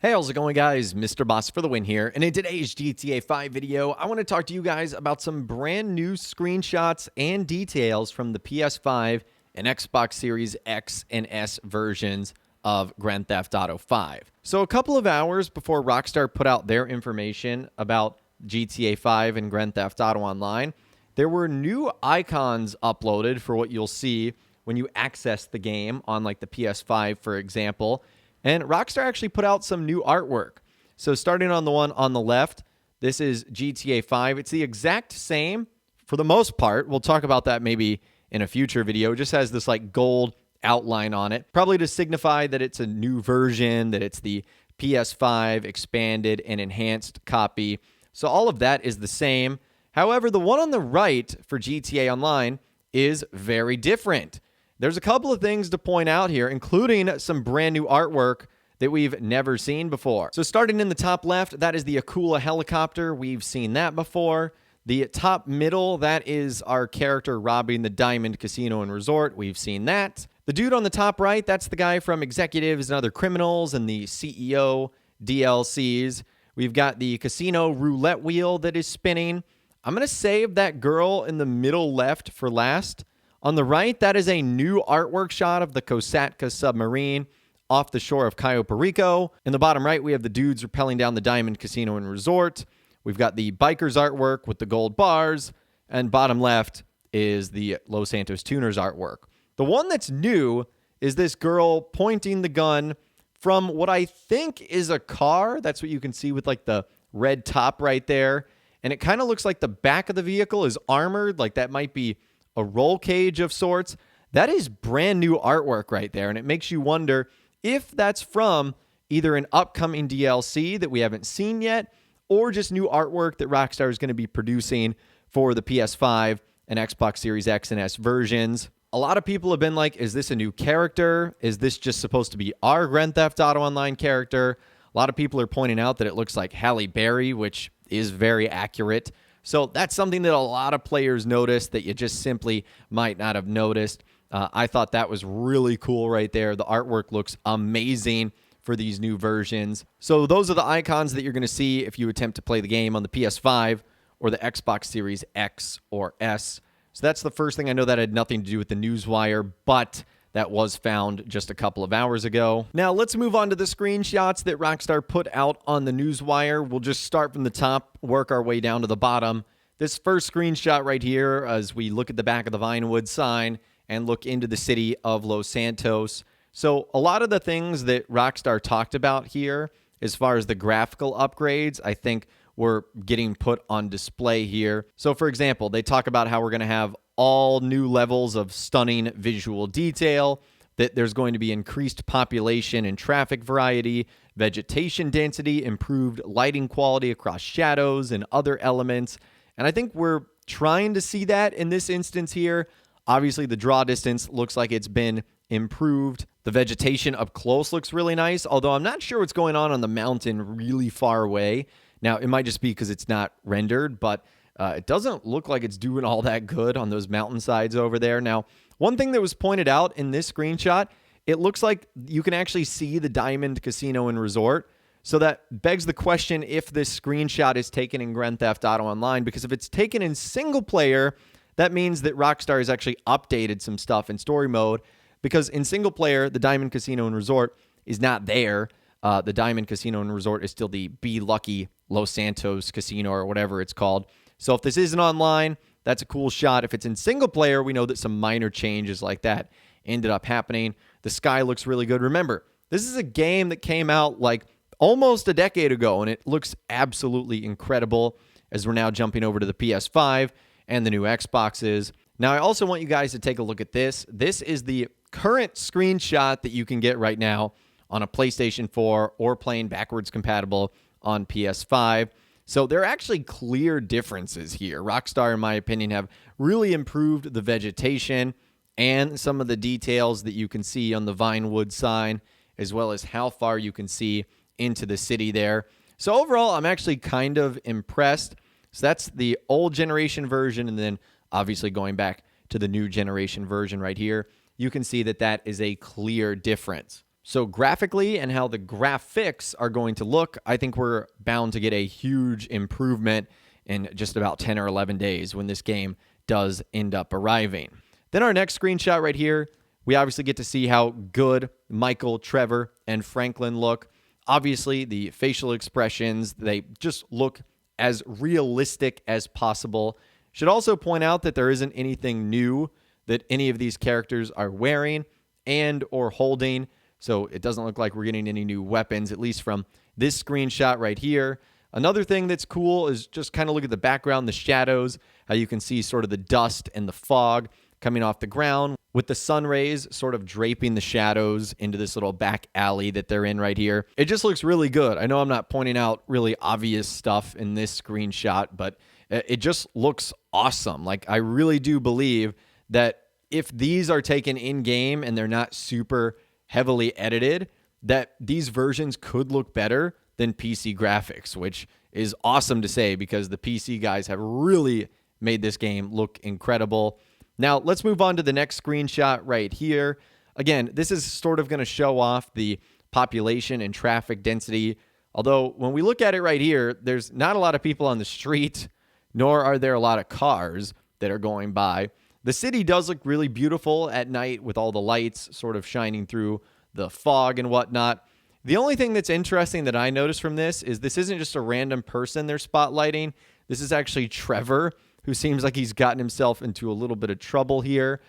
Hey, how's it going, guys? Mr. Boss for the win here. And in today's GTA 5 video, I want to talk to you guys about some brand new screenshots and details from the PS5 and Xbox Series X and S versions of Grand Theft Auto 5. So a couple of hours before Rockstar put out their information about GTA 5 and Grand Theft Auto Online, there were new icons uploaded for what you'll see when you access the game on like the PS5, for example. And Rockstar actually put out some new artwork. So starting on the one on the left, this is GTA 5. It's the exact same for the most part. We'll talk about that maybe in a future video. It just has this like gold outline on it, probably to signify that it's a new version, that it's the PS5 expanded and enhanced copy. So all of that is the same. However, the one on the right for GTA Online is very different. There's a couple of things to point out here, including some brand new artwork that we've never seen before. So starting in the top left, that is the Akula helicopter. We've seen that before. The top middle, that is our character robbing the Diamond Casino and Resort. We've seen that. The dude on the top right, that's the guy from Executives and Other Criminals and the CEO DLCs. We've got the casino roulette wheel that is spinning. I'm going to save that girl in the middle left for last. On the right, that is a new artwork shot of the Kosatka submarine off the shore of Cayo Perico. In the bottom right, we have the dudes rappelling down the Diamond Casino and Resort. We've got the bikers artwork with the gold bars. And bottom left is the Los Santos Tuners artwork. The one that's new is this girl pointing the gun from what I think is a car. That's what you can see with like the red top right there. And it kind of looks like the back of the vehicle is armored, like that might be a roll cage of sorts. That is brand new artwork right there, and it makes you wonder if that's from either an upcoming DLC that we haven't seen yet, or just new artwork that Rockstar is going to be producing for the PS5 and Xbox Series X and S versions. A lot of people have been like, is this a new character? Is this just supposed to be our Grand Theft Auto Online character? A lot of people are pointing out that it looks like Halle Berry, which is very accurate. So that's something that a lot of players noticed that you just simply might not have noticed. I thought that was really cool right there. The artwork looks amazing for these new versions. So those are the icons that you're going to see if you attempt to play the game on the PS5 or the Xbox Series X or S. So that's the first thing. I know that had nothing to do with the newswire, but that was found just a couple of hours ago. Now, let's move on to the screenshots that Rockstar put out on the newswire. We'll just start from the top, work our way down to the bottom. This first screenshot right here, as we look at the back of the Vinewood sign and look into the city of Los Santos. So a lot of the things that Rockstar talked about here, as far as the graphical upgrades, I think were getting put on display here. So, for example, they talk about how we're going to have all new levels of stunning visual detail, that there's going to be increased population and traffic variety, vegetation density, improved lighting quality across shadows and other elements. And I think we're trying to see that in this instance here. Obviously, the draw distance looks like it's been improved. The vegetation up close looks really nice, although I'm not sure what's going on the mountain really far away. Now, it might just be because it's not rendered, but it doesn't look like it's doing all that good on those mountainsides over there. Now, one thing that was pointed out in this screenshot, it looks like you can actually see the Diamond Casino and Resort. So that begs the question if this screenshot is taken in Grand Theft Auto Online, because if it's taken in single player, that means that Rockstar has actually updated some stuff in story mode, because in single player, the Diamond Casino and Resort is not there. The Diamond Casino and Resort is still the Be Lucky Los Santos Casino or whatever it's called. So if this isn't online, that's a cool shot. If it's in single player, we know that some minor changes like that ended up happening. The sky looks really good. Remember, this is a game that came out like almost a decade ago, and it looks absolutely incredible as we're now jumping over to the PS5 and the new Xboxes. Now, I also want you guys to take a look at this. This is the current screenshot that you can get right now on a PlayStation 4 or playing backwards compatible on PS5. So there are actually clear differences here. Rockstar, in my opinion, have really improved the vegetation and some of the details that you can see on the Vinewood sign, as well as how far you can see into the city there. So overall, I'm actually kind of impressed. So that's the old generation version, and then obviously going back to the new generation version right here, you can see that that is a clear difference. So graphically and how the graphics are going to look, I think we're bound to get a huge improvement in just about 10 or 11 days when this game does end up arriving. Then our next screenshot right here, we obviously get to see how good Michael, Trevor, and Franklin look. Obviously, the facial expressions, they just look as realistic as possible. Should also point out that there isn't anything new that any of these characters are wearing and or holding. So it doesn't look like we're getting any new weapons, at least from this screenshot right here. Another thing that's cool is just kind of look at the background, the shadows, how you can see sort of the dust and the fog coming off the ground with the sun rays sort of draping the shadows into this little back alley that they're in right here. It just looks really good. I know I'm not pointing out really obvious stuff in this screenshot, but it just looks awesome. Like, I really do believe that if these are taken in-game and they're not super heavily edited, that these versions could look better than PC graphics, which is awesome to say because the PC guys have really made this game look incredible. Now, let's move on to the next screenshot right here. Again, this is sort of going to show off the population and traffic density. Although, when we look at it right here, there's not a lot of people on the street, nor are there a lot of cars that are going by. The city does look really beautiful at night with all the lights sort of shining through the fog and whatnot. The only thing that's interesting that I noticed from this isn't just a random person they're spotlighting. This is actually Trevor, who seems like he's gotten himself into a little bit of trouble here.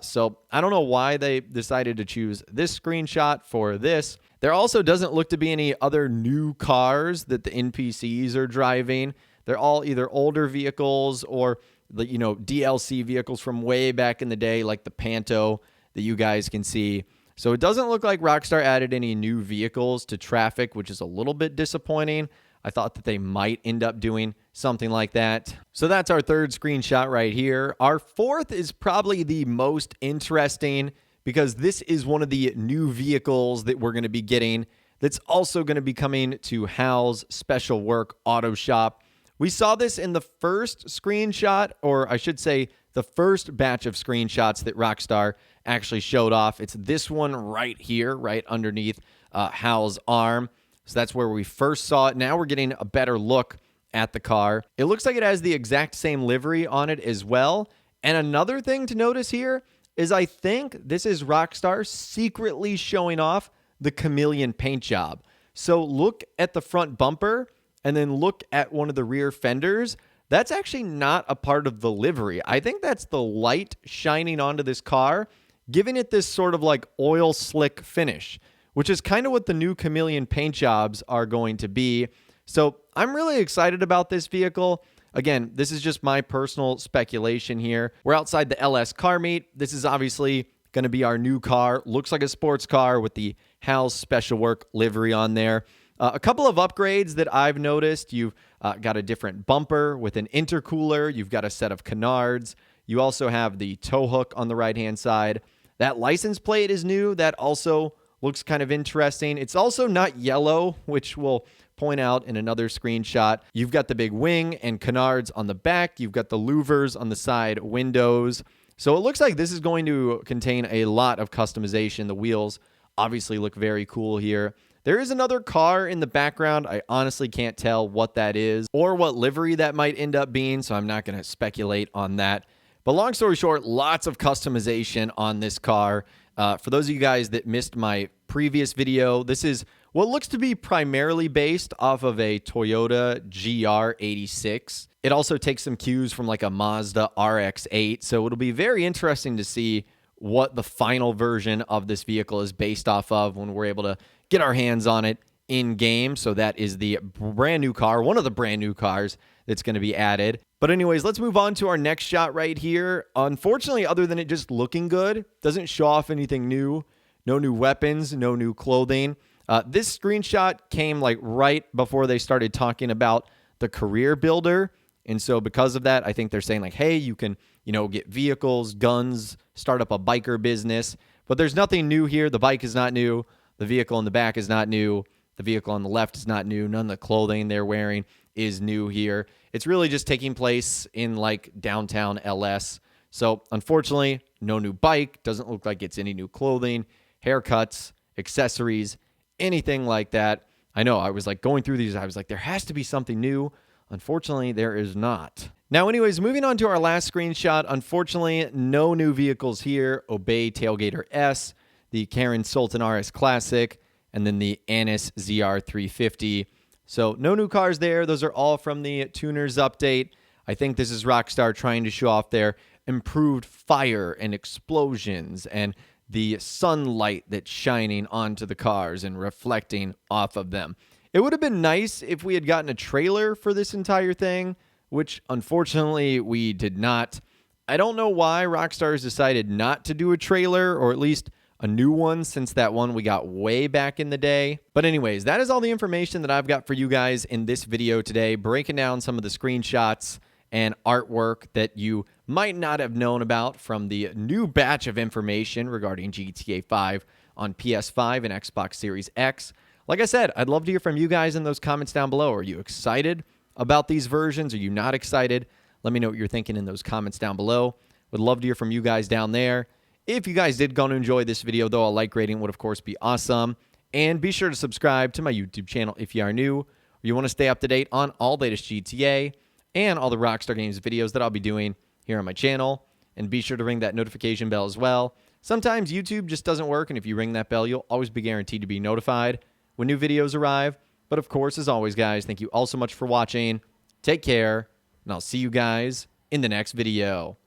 So I don't know why they decided to choose this screenshot for this. There also doesn't look to be any other new cars that the NPCs are driving. They're all either older vehicles or the, DLC vehicles from way back in the day, like the Panto that you guys can see. So it doesn't look like Rockstar added any new vehicles to Traffic, which is a little bit disappointing. I thought that they might end up doing something like that. So that's our third screenshot right here. Our fourth is probably the most interesting because this is one of the new vehicles that we're going to be getting that's also going to be coming to Hal's Special Work Auto Shop. We saw this in the first screenshot, or I should say the first batch of screenshots that Rockstar actually showed off. It's this one right here, right underneath Hal's arm. So that's where we first saw it. Now we're getting a better look at the car. It looks like it has the exact same livery on it as well. And another thing to notice here is I think this is Rockstar secretly showing off the chameleon paint job. So look at the front bumper and then look at one of the rear fenders. That's actually not a part of the livery. I think that's the light shining onto this car, giving it this sort of like oil slick finish, which is kind of what the new chameleon paint jobs are going to be. So I'm really excited about this vehicle. Again, this is just my personal speculation here. We're outside the LS car meet. This is obviously going to be our new car. Looks like a sports car with the Hal's Special Work livery on there. A couple of upgrades that I've noticed. You've got a different bumper with an intercooler. You've got a set of canards. You also have the tow hook on the right-hand side. That license plate is new. That also looks kind of interesting. It's also not yellow, which we'll point out in another screenshot. You've got the big wing and canards on the back. You've got the louvers on the side windows. So it looks like this is going to contain a lot of customization. The wheels obviously look very cool here. There is another car in the background. I honestly can't tell what that is or what livery that might end up being, so I'm not going to speculate on that. But long story short, lots of customization on this car. For those of you guys that missed my previous video, this is what looks to be primarily based off of a Toyota GR86. It also takes some cues from like a Mazda RX-8, so it'll be very interesting to see what the final version of this vehicle is based off of when we're able to get our hands on it in game. So that is the brand new car, one of the brand new cars that's going to be added. But anyways, let's move on to our next shot right here. Unfortunately, other than it just looking good, doesn't show off anything new. No new weapons, no new clothing. This screenshot came like right before they started talking about the career builder. And so because of that, I think they're saying like, hey, you can, get vehicles, guns, start up a biker business. But there's nothing new here. The bike is not new. The vehicle in the back is not new. The vehicle on the left is not new. None of the clothing they're wearing is new here. It's really just taking place in like downtown LS. So unfortunately, no new bike. Doesn't look like it's any new clothing, haircuts, accessories, anything like that. I know I was like going through these. I was like, there has to be something new. Unfortunately, there is not. Now, anyways, moving on to our last screenshot. Unfortunately, no new vehicles here. Obey Tailgater S, the Karen Sultan RS Classic, and then the Annis ZR350. So no new cars there. Those are all from the Tuners update. I think this is Rockstar trying to show off their improved fire and explosions and the sunlight that's shining onto the cars and reflecting off of them. It would have been nice if we had gotten a trailer for this entire thing, which unfortunately we did not. I don't know why Rockstar has decided not to do a trailer, or at least a new one, since that one we got way back in the day. But anyways, that is all the information that I've got for you guys in this video today, breaking down some of the screenshots and artwork that you might not have known about from the new batch of information regarding GTA 5 on PS5 and Xbox Series X. Like I said, I'd love to hear from you guys in those comments down below. Are you excited about these versions? Are you not excited? Let me know what you're thinking in those comments down below. Would love to hear from you guys down there. If you guys did go and enjoy this video, though, a like rating would, of course, be awesome. And be sure to subscribe to my YouTube channel if you are new, or you want to stay up to date on all latest GTA and all the Rockstar Games videos that I'll be doing here on my channel. And be sure to ring that notification bell as well. Sometimes YouTube just doesn't work, and if you ring that bell, you'll always be guaranteed to be notified when new videos arrive. But of course, as always, guys, thank you all so much for watching. Take care, and I'll see you guys in the next video.